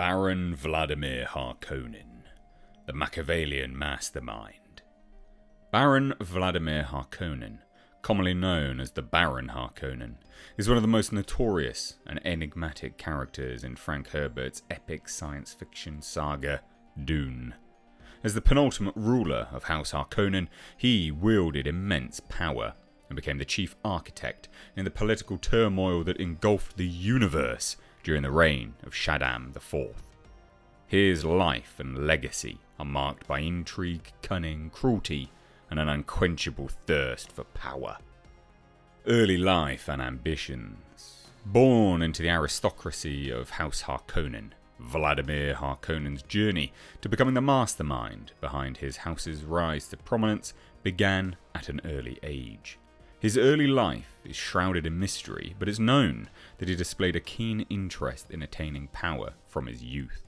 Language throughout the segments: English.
Baron Vladimir Harkonnen, the Machiavellian mastermind. Baron Vladimir Harkonnen, commonly known as the Baron Harkonnen, is one of the most notorious and enigmatic characters in Frank Herbert's epic science fiction saga, Dune. As the penultimate ruler of House Harkonnen, he wielded immense power and became the chief architect in the political turmoil that engulfed the universe during the reign of Shaddam IV. His life and legacy are marked by intrigue, cunning, cruelty, and an unquenchable thirst for power. Early life and ambitions. Born into the aristocracy of House Harkonnen, Vladimir Harkonnen's journey to becoming the mastermind behind his house's rise to prominence began at an early age. His early life is shrouded in mystery, but it's known that he displayed a keen interest in attaining power from his youth.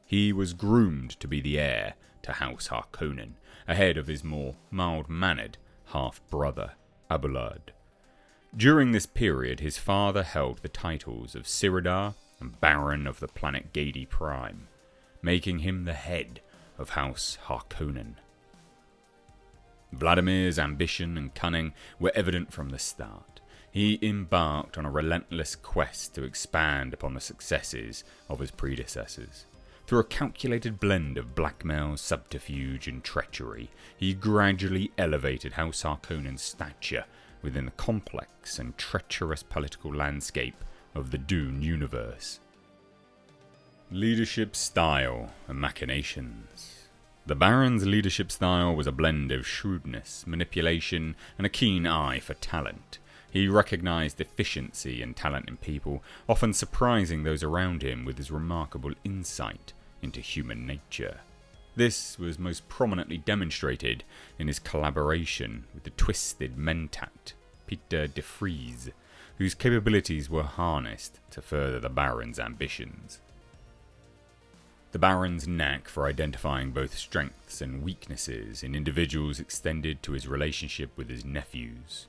He was groomed to be the heir to House Harkonnen, ahead of his more mild-mannered half-brother, Abulard. During this period, his father held the titles of Siradar and Baron of the planet Gadi Prime, making him the head of House Harkonnen. Vladimir's ambition and cunning were evident from the start. He embarked on a relentless quest to expand upon the successes of his predecessors. Through a calculated blend of blackmail, subterfuge, and treachery, he gradually elevated House Harkonnen's stature within the complex and treacherous political landscape of the Dune universe. Leadership style and machinations. The Baron's leadership style was a blend of shrewdness, manipulation, and a keen eye for talent. He recognized efficiency and talent in people, often surprising those around him with his remarkable insight into human nature. This was most prominently demonstrated in his collaboration with the twisted mentat, Peter de Vries, whose capabilities were harnessed to further the Baron's ambitions. The Baron's knack for identifying both strengths and weaknesses in individuals extended to his relationship with his nephews.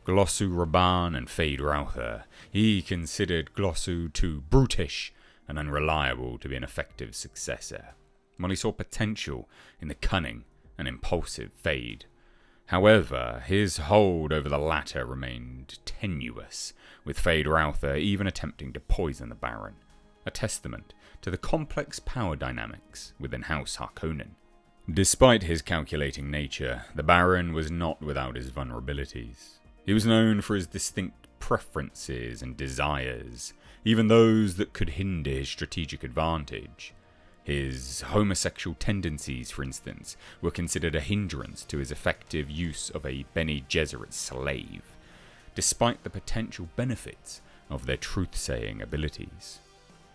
Glossu Raban and Fade Routher. He considered Glossu too brutish and unreliable to be an effective successor, while he saw potential in the cunning and impulsive Fade. However, his hold over the latter remained tenuous, with Fade Routher even attempting to poison the Baron, a testament to the complex power dynamics within House Harkonnen. Despite his calculating nature, the Baron was not without his vulnerabilities. He was known for his distinct preferences and desires, even those that could hinder his strategic advantage. His homosexual tendencies, for instance, were considered a hindrance to his effective use of a Bene Gesserit slave, despite the potential benefits of their truth-saying abilities.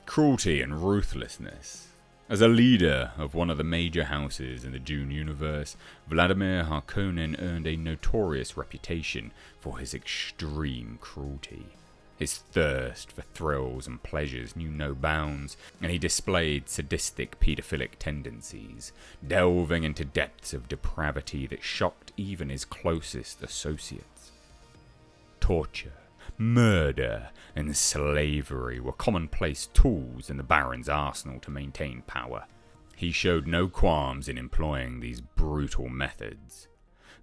Cruelty and ruthlessness. As a leader of one of the major houses in the Dune universe, Vladimir Harkonnen earned a notorious reputation for his extreme cruelty. His thirst for thrills and pleasures knew no bounds, and he displayed sadistic pedophilic tendencies, delving into depths of depravity that shocked even his closest associates. Torture, murder, and slavery were commonplace tools in the Baron's arsenal to maintain power. He showed no qualms in employing these brutal methods.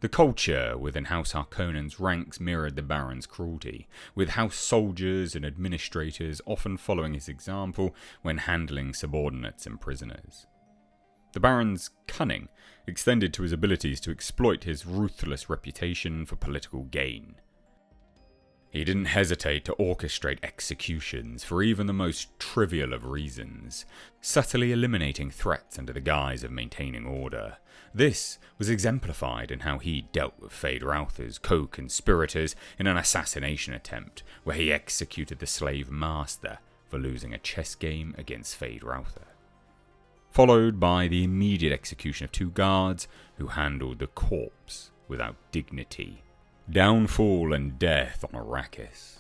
The culture within House Harkonnen's ranks mirrored the Baron's cruelty, with house soldiers and administrators often following his example when handling subordinates and prisoners. The Baron's cunning extended to his abilities to exploit his ruthless reputation for political gain. He didn't hesitate to orchestrate executions for even the most trivial of reasons, subtly eliminating threats under the guise of maintaining order. This was exemplified in how he dealt with Fade Routher's co-conspirators in an assassination attempt, where he executed the slave master for losing a chess game against Fade Routher, followed by the immediate execution of two guards who handled the corpse without dignity. Downfall and death on Arrakis.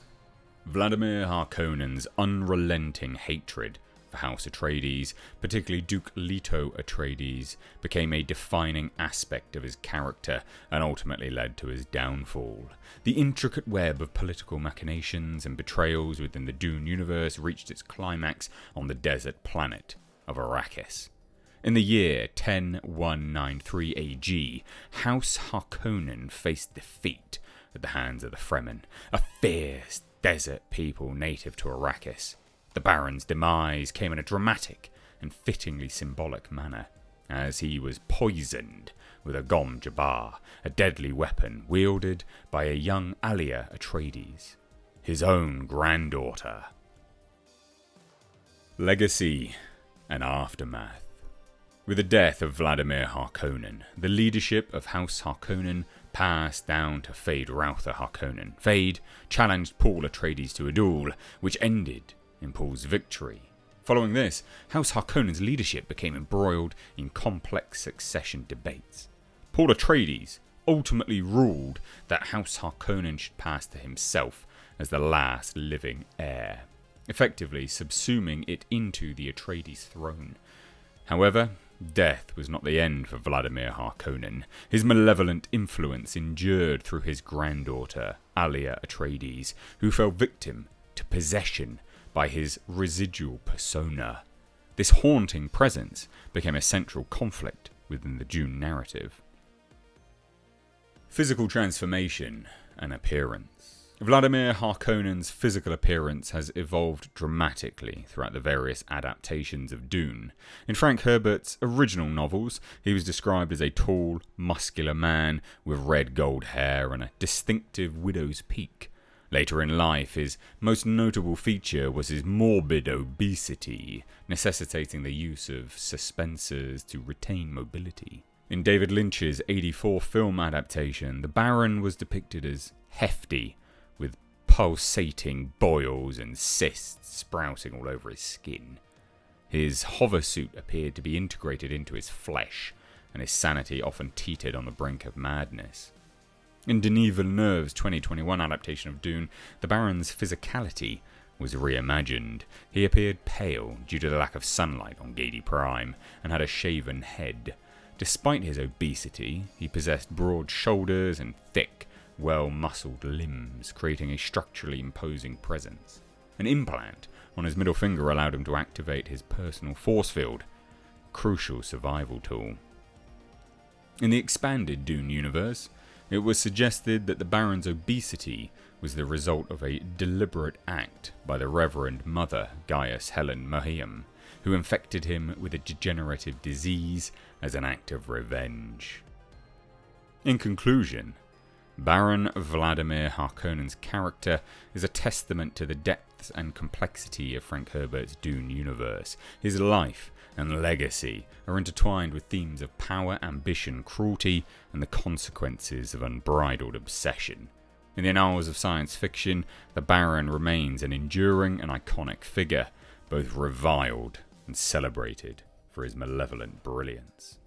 Vladimir Harkonnen's unrelenting hatred for House Atreides, particularly Duke Leto Atreides, became a defining aspect of his character and ultimately led to his downfall. The intricate web of political machinations and betrayals within the Dune universe reached its climax on the desert planet of Arrakis. In the year 10193 AG, House Harkonnen faced defeat at the hands of the Fremen, a fierce desert people native to Arrakis. The Baron's demise came in a dramatic and fittingly symbolic manner, as he was poisoned with a Gom Jabbar, a deadly weapon wielded by a young Alia Atreides, his own granddaughter. Legacy and aftermath. With the death of Vladimir Harkonnen, the leadership of House Harkonnen passed down to Fade Routher Harkonnen. Fade challenged Paul Atreides to a duel, which ended in Paul's victory. Following this, House Harkonnen's leadership became embroiled in complex succession debates. Paul Atreides ultimately ruled that House Harkonnen should pass to himself as the last living heir, effectively subsuming it into the Atreides throne. However, death was not the end for Vladimir Harkonnen. His malevolent influence endured through his granddaughter, Alia Atreides, who fell victim to possession by his residual persona. This haunting presence became a central conflict within the Dune narrative. Physical transformation and appearance. Vladimir Harkonnen's physical appearance has evolved dramatically throughout the various adaptations of Dune. In Frank Herbert's original novels, he was described as a tall, muscular man with red gold hair and a distinctive widow's peak. Later in life, his most notable feature was his morbid obesity, necessitating the use of suspensors to retain mobility. In David Lynch's 1984 film adaptation, the Baron was depicted as hefty, with pulsating boils and cysts sprouting all over his skin. His hoversuit appeared to be integrated into his flesh, and his sanity often teetered on the brink of madness. In Denis Villeneuve's 2021 adaptation of Dune, the Baron's physicality was reimagined. He appeared pale due to the lack of sunlight on Gadi Prime, and had a shaven head. Despite his obesity, he possessed broad shoulders and thick, well-muscled limbs, creating a structurally imposing presence. An implant on his middle finger allowed him to activate his personal force field, a crucial survival tool. In the expanded Dune universe, it was suggested that the Baron's obesity was the result of a deliberate act by the Reverend Mother Gaius Helen Mohiam, who infected him with a degenerative disease as an act of revenge. In conclusion, Baron Vladimir Harkonnen's character is a testament to the depths and complexity of Frank Herbert's Dune universe. His life and legacy are intertwined with themes of power, ambition, cruelty, and the consequences of unbridled obsession. In the annals of science fiction, the Baron remains an enduring and iconic figure, both reviled and celebrated for his malevolent brilliance.